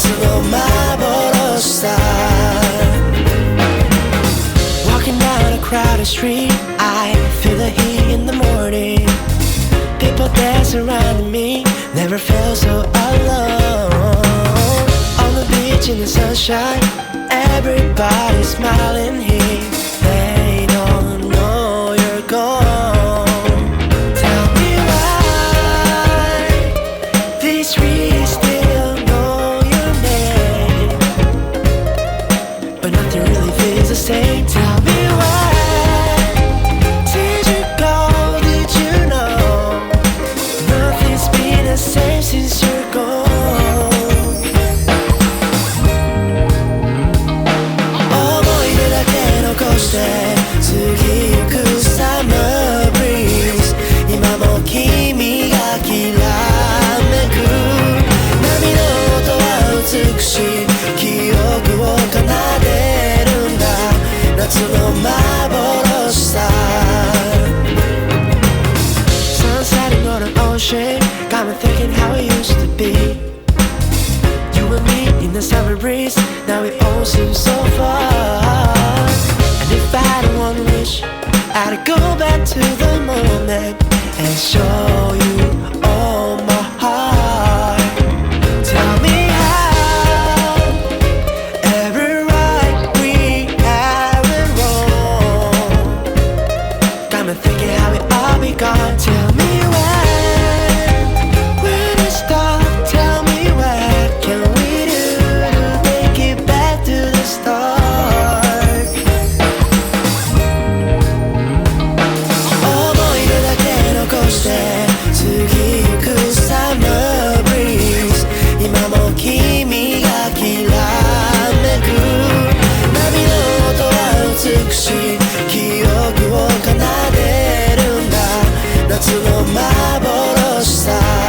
夏の幻さ Walking down a crowded street I feel the heat in the morning People dance around me Never felt so alone On the beach in the sunshine Everybody's smiling here They don't know you're gone Tell me why These streets still know your name But nothing really feels the same Tell me why Did you go, did you know Nothing's been the same since you're gone過ぎゆく Summer Breeze 今も君がきらめく波の音は美しい記憶を奏でるんだ夏の幻さ Sunsetting on an ocean Got me thinking how it used to be You and me in the summer breeze Now it all seems so far If I had one wish, I'd go back to the moment and show you all my heart. Tell me how every right we have it wrong. Got me thinking how it all be gone. Tell me when it stop. Tell me what can we do to make it back to the start. Summer breeze 今も君がきらめく波の音は美しい記憶を奏でるんだ夏の幻さ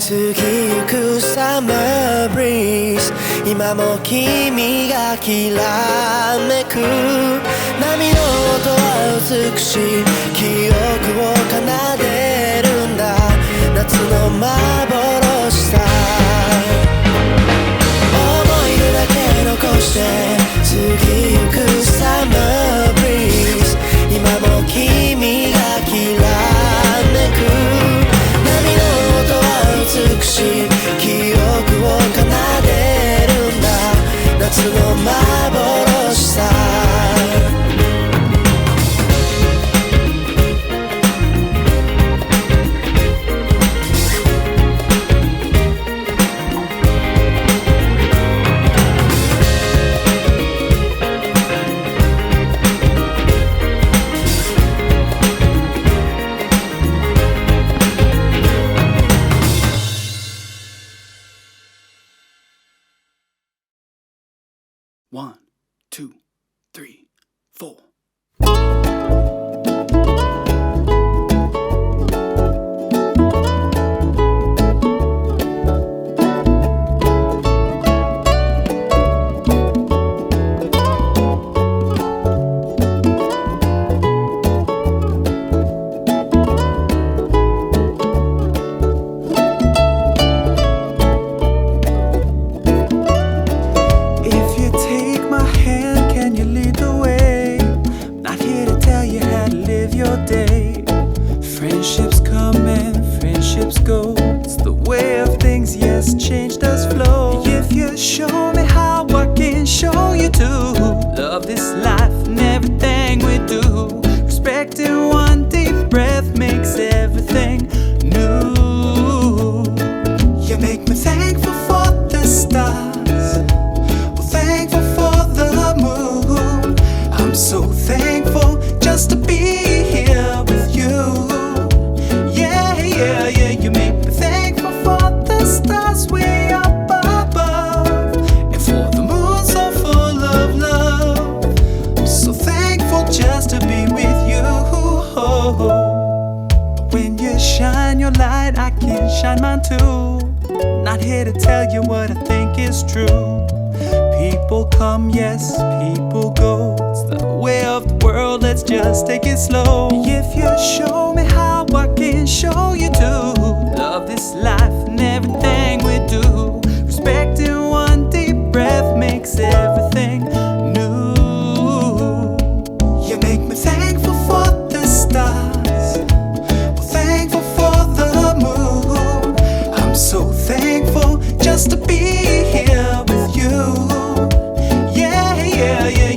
過ぎゆく Summer Breeze 今も君がきらめく波の音は美しい記憶を奏でるんだ夏の幻さ思い出だけ残して過ぎゆく Summer Breeze 今も君がきらめく美しい記憶を奏でるんだ夏の幻さ 1, 2, 3, 4 shine mine too. Not here to tell you what I think is true. People come, yes, people go. It's the way of the world, let's just take it slow. If you show me how, I can show you too. Love this life and everything we do. Respecting one deep breath makes everything new. You make me thankful for the stars, thankful for the moon. I'm so thankful just to be here with you.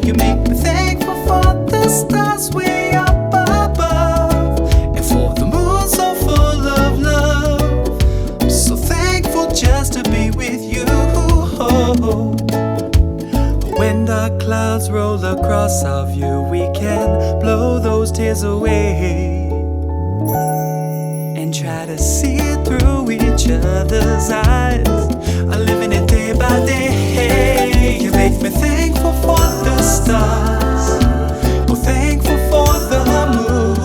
You make me thankful for the stars way up above, and for the moon so full of love. I'm so thankful just to be with you. When dark clouds roll across our view, we can blow those tears away and try to see it through each other's eyes. I'm living it day by day. You make me thankful for the stars, oh thankful for the moon.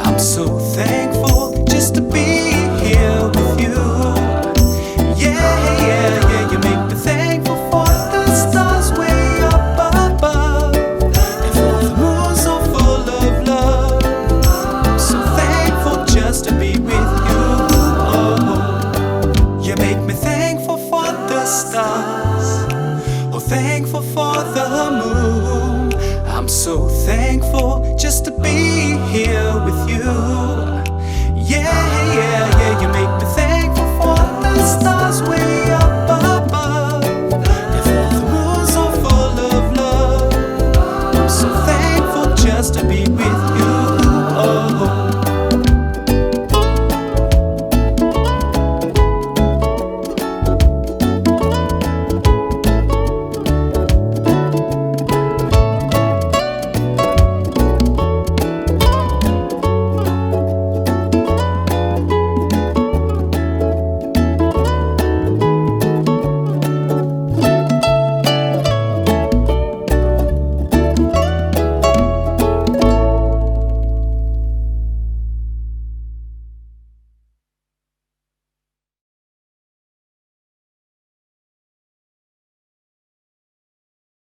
I'm so thankful just to be here with you. You make me thankful for the stars way up above, and for the moon so full of love. I'm so thankful just to be with you. You make me thankful for the stars, oh thankful for the moon. I'm so thankful just to be here with you. You make me thankful for the stars way up